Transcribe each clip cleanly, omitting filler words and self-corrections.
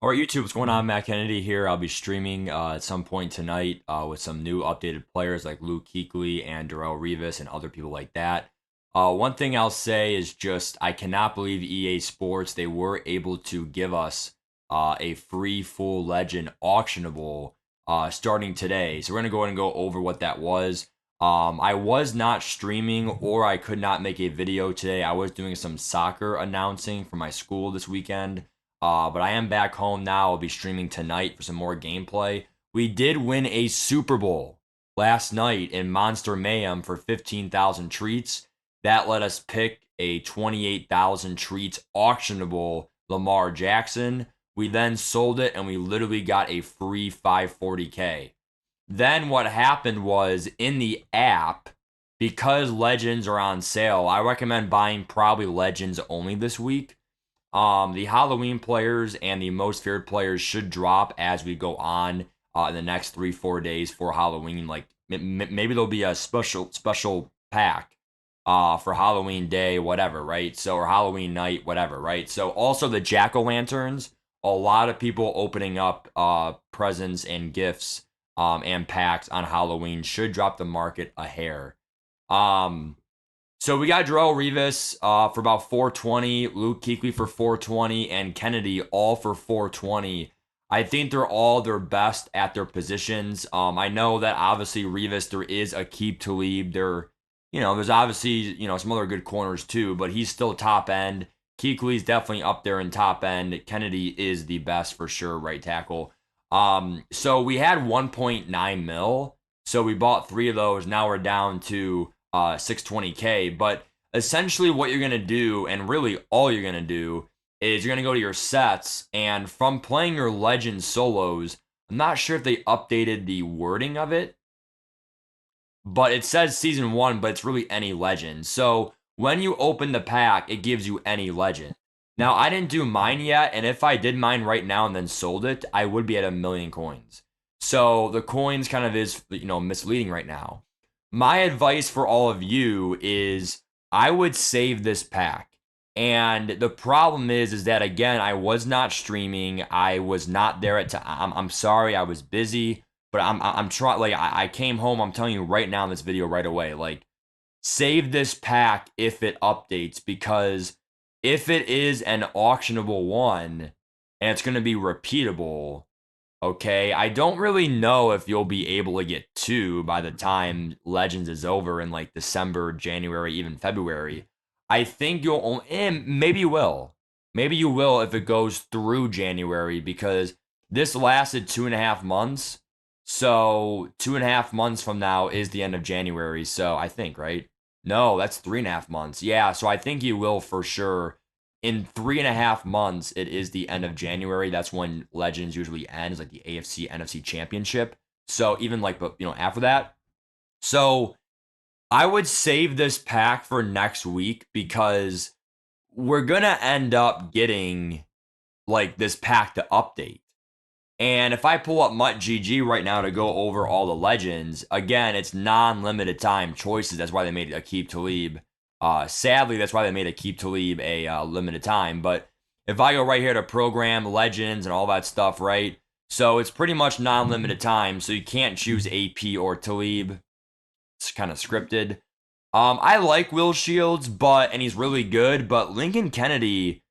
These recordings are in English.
All right, YouTube, what's going on? Matt Kennedy here. I'll be streaming at some point tonight with some new updated players like Luke Kuechly and Darrell Revis and other people like that. One thing I'll say is just I cannot believe EA Sports, they were able to give us a free full legend auctionable starting today. So we're going to go ahead and go over what that was. I was not streaming or I could not make a video today. I was doing some soccer announcing for my school this weekend. But I am back home now. I'll be streaming tonight for some more gameplay. We did win a Super Bowl last night in Monster Mayhem for 15,000 treats. That let us pick a 28,000 treats auctionable Lamar Jackson. We then sold it and we literally got a free 540K. Then what happened was in the app, because Legends are on sale, I recommend buying probably Legends only this week. The Halloween players and the most feared players should drop as we go on in the next 3-4 days for Halloween. Like maybe there'll be a special pack for Halloween day, whatever, right? So or Halloween night, whatever, right? So also the jack-o'-lanterns, a lot of people opening up presents and gifts and packs on Halloween should drop the market a hair. So we got Darrell Revis for about 420, Luke Kuechly for 420, and Kennedy all for 420. I think they're all their best at their positions. I know that obviously Revis, there is Aqib Talib. There's obviously, some other good corners too, but he's still top end. Kuechly's definitely up there in top end. Kennedy is the best for sure, right tackle. So we had 1.9 mil. So we bought 3 of those. Now we're down to 620K. But essentially what you're going to do, and really all you're going to do, is you're going to go to your sets, and from playing your legend solos, I'm not sure if they updated the wording of it, but it says season 1, but it's really any legend. So when you open the pack, it gives you any legend. Now, I didn't do mine yet, and if I did mine right now and then sold it, I would be at 1,000,000 coins. So the coins kind of is, misleading right now. My advice for all of you is I would save this pack. And the problem is that again, I was not streaming. I was not there at time. I'm sorry, I was busy, but I'm trying. Like I came home. I'm telling you right now in this video right away. Like save this pack if it updates, because if it is an auctionable one and it's going to be repeatable, okay, I don't really know if you'll be able to get 2 by the time Legends is over in like December, January, even February. I think you'll only, and maybe you will. Maybe you will if it goes through January, because this lasted 2.5 months. So 2.5 months from now is the end of January. So I think, right? No, that's 3.5 months. Yeah, so I think you will for sure. In 3.5 months, it is the end of January. That's when Legends usually ends, like the AFC NFC Championship. So even like, after that. So I would save this pack for next week, because we're gonna end up getting like this pack to update. And if I pull up MuttGG right now to go over all the legends, again, it's non-limited time choices. That's why they made Aqib Talib. Sadly, that's why they made Aqib Talib a limited time. But if I go right here to program legends and all that stuff, right? So it's pretty much non-limited time. So you can't choose AP or Talib. It's kind of scripted. I like Will Shields, and he's really good. But Lincoln Kennedy,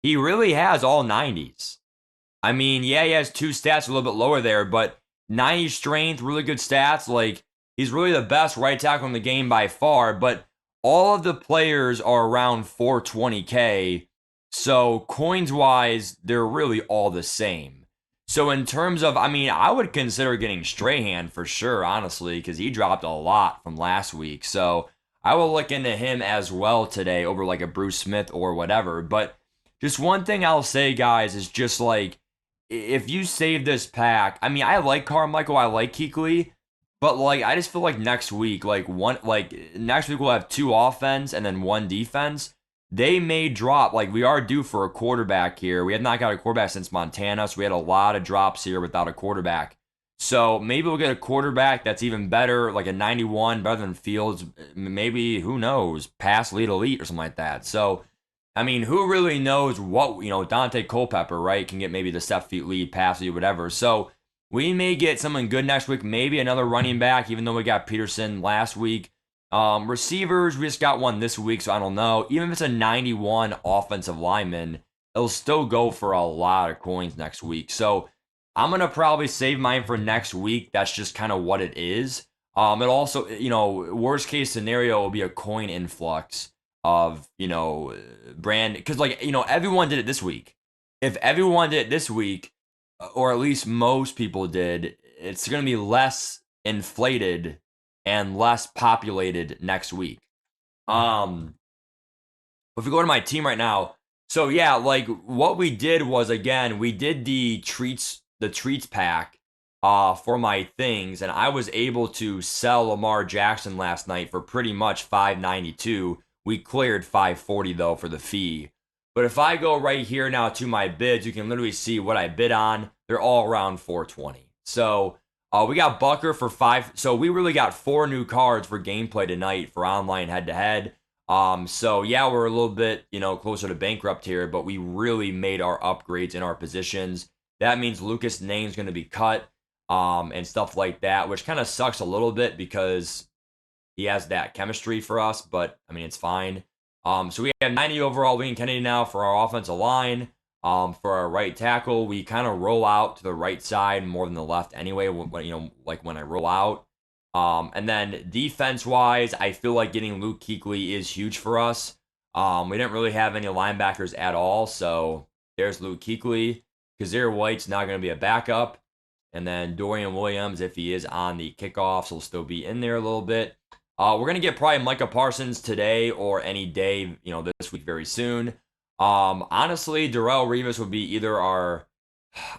he really has all 90s. I mean, yeah, he has 2 stats a little bit lower there, but 90 strength, really good stats. Like, he's really the best right tackle in the game by far, but all of the players are around 420K. So, coins-wise, they're really all the same. So, in terms of, I would consider getting Strahan for sure, honestly, because he dropped a lot from last week. So, I will look into him as well today over like a Bruce Smith or whatever. But just one thing I'll say, guys, is just like, if you save this pack, I like Carmichael, I like Kuechly, but like I just feel like next week, next week we'll have 2 offense and then 1 defense. They may drop. Like, we are due for a quarterback here. We have not got a quarterback since Montana, so we had a lot of drops here without a quarterback. So maybe we'll get a quarterback that's even better, like a 91, better than Fields. Maybe, who knows, pass lead elite or something like that. So I mean, who really knows what, Dante Culpepper, right, can get maybe the step feet lead, pass lead, whatever. So we may get someone good next week, maybe another running back, even though we got Peterson last week. Receivers, we just got one this week, so I don't know. Even if it's a 91 offensive lineman, it'll still go for a lot of coins next week. So I'm going to probably save mine for next week. That's just kind of what it is. It also, worst case scenario will be a coin influx of brand, because like everyone did it this week. If everyone did it this week, or at least most people did, it's going to be less inflated and less populated next week. If we go to my team right now, so yeah, like what we did was, again, we did the treats pack for my things, and I was able to sell Lamar Jackson last night for pretty much 592. We cleared 540 though for the fee. But if I go right here now to my bids, you can literally see what I bid on. They're all around 420. So we got Bucker for 5. So we really got 4 new cards for gameplay tonight for online head to head. So yeah, we're a little bit, closer to bankrupt here, but we really made our upgrades in our positions. That means Lucas Name's going to be cut, and stuff like that, which kind of sucks a little bit because he has that chemistry for us, but I mean, it's fine. So we have 90 overall, Wayne Kennedy now for our offensive line. For our right tackle, we kind of roll out to the right side more than the left anyway, like when I roll out. And then defense wise, I feel like getting Luke Kuechly is huge for us. We didn't really have any linebackers at all, so there's Luke Kuechly. Kazir White's now going to be a backup. And then Dorian Williams, if he is on the kickoffs, will still be in there a little bit. We're going to get probably Micah Parsons today or any day, this week very soon. Honestly, Darrell Revis would be either our.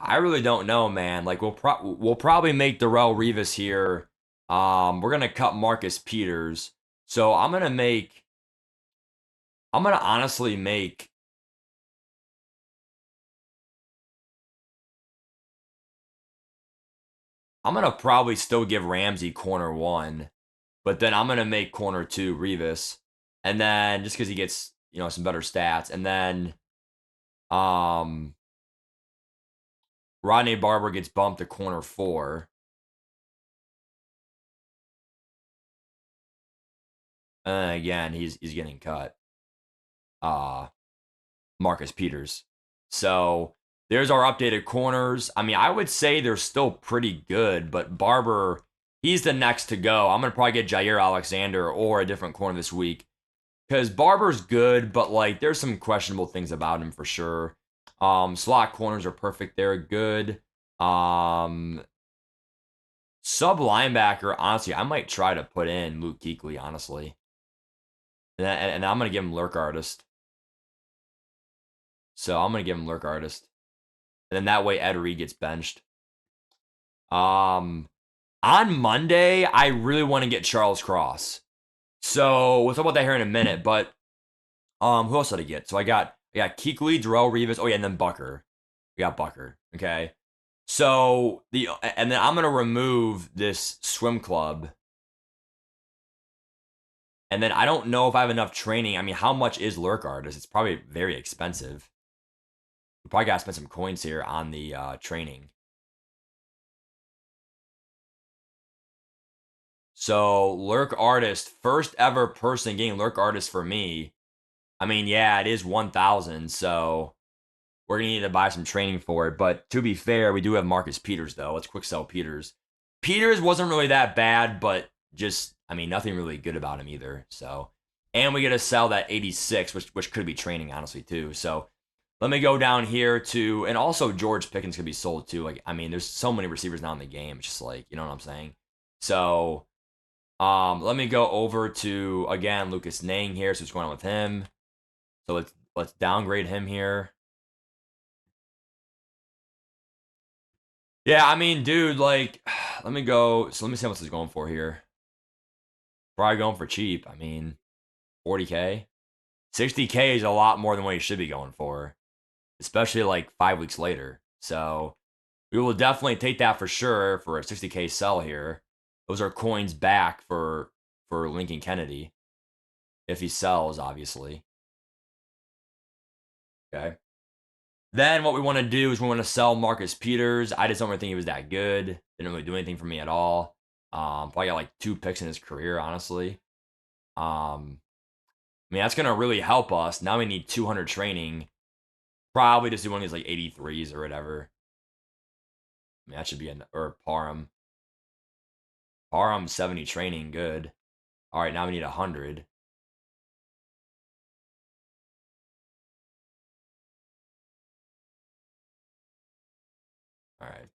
I really don't know, man. Like we'll probably make Darrell Revis here. We're gonna cut Marcus Peters, so I'm gonna honestly make. I'm gonna probably still give Ramsey corner 1, but then I'm gonna make corner 2 Revis, and then just because he gets some better stats, and then um Rodney Barber gets bumped to corner 4. And then again, he's getting cut. Uh Marcus Peters. So there's our updated corners. I mean, I would say they're still pretty good, but Barber, he's the next to go. I'm gonna probably get Jair Alexander or a different corner this week. Because Barber's good, but like there's some questionable things about him for sure. Slot corners are perfect. They're good. Sub linebacker, honestly, I might try to put in Luke Kuechly, honestly. And I'm going to give him Lurk Artist. So I'm going to give him Lurk Artist. And then that way Ed Reed gets benched. On Monday, I really want to get Charles Cross. So we'll talk about that here in a minute. But who else did I get? So I got Kuechly, Darrell Revis. Oh yeah, and then Bucker. We got Bucker. Okay. So and then I'm gonna remove this swim club. And then I don't know if I have enough training. I mean, how much is Lurk Artist? It's probably very expensive. We probably gotta spend some coins here on the training. So Lurk Artist, first ever person getting Lurk Artist for me. I mean, yeah, it is 1,000, so we're gonna need to buy some training for it. But to be fair, we do have Marcus Peters though. Let's quick sell Peters. Peters wasn't really that bad, but just I mean nothing really good about him either. So, and we get to sell that 86, which could be training honestly too. So let me go down here to, and also George Pickens could be sold too. Like I mean, there's so many receivers now in the game. It's just like, you know what I'm saying. So let me go over to again Lucas Nang here. So what's going on with him? So let's downgrade him here. Yeah, I mean, dude, like, let me go. So let me see how much he's going for here. Probably going for cheap. I mean, 40K. 60K is a lot more than what he should be going for, especially like 5 weeks later. So we will definitely take that for sure for a 60K sell here. Those are coins back for Lincoln Kennedy if he sells, obviously. Okay. Then what we want to do is we want to sell Marcus Peters. I just don't really think he was that good. Didn't really do anything for me at all. Probably got like 2 picks in his career, honestly. I mean, that's gonna really help us. Now we need 200 training. Probably just do one of these like 83s or whatever. I mean, that should be an or Parham. Parham 70 training, good. All right, now we need 100. All right.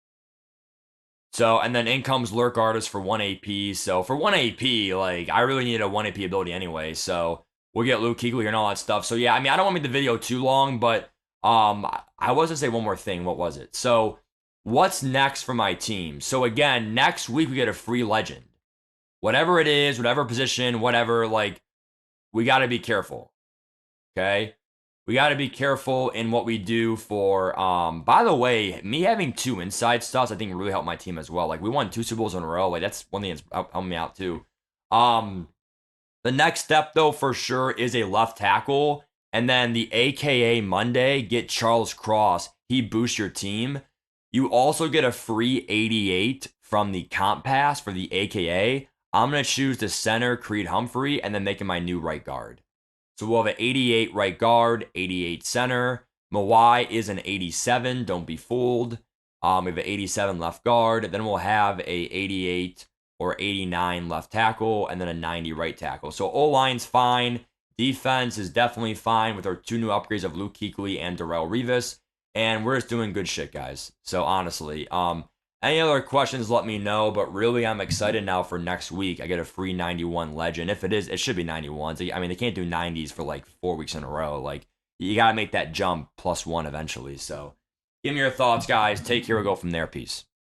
So, and then in comes Lurk Artist for 1 AP. So, for 1 AP, like, I really need a 1 AP ability anyway. So, we'll get Luke Kuechly and all that stuff. So, yeah, I mean, I don't want to make the video too long, but I was to say one more thing. What was it? So, what's next for my team? So, again, next week we get a free legend. Whatever it is, whatever position, whatever, like, we got to be careful. Okay? We got to be careful in what we do for by the way, me having 2 inside stuffs I think really helped my team as well. Like we won 2 Super Bowls in a row. Like that's one thing that's helped me out too. Um the next step though for sure is a left tackle, and then the AKA Monday get Charles Cross. He boosts your team. You also get a free 88 from the comp pass for the AKA. I'm going to choose the center Creed Humphrey and then make him my new right guard. So we'll have an 88 right guard, 88 center. Mawai is an 87. Don't be fooled. We have an 87 left guard. Then we'll have a 88 or 89 left tackle, and then a 90 right tackle. So O-line's fine. Defense is definitely fine with our 2 new upgrades of Luke Kuechly and Darrelle Revis. And we're just doing good shit, guys. So honestly, any other questions, let me know. But really, I'm excited now for next week. I get a free 91 legend. If it is, it should be 91s. I mean, they can't do 90s for like 4 weeks in a row. Like, you got to make that jump +1 eventually. So, give me your thoughts, guys. Take care. We'll go from there. Peace.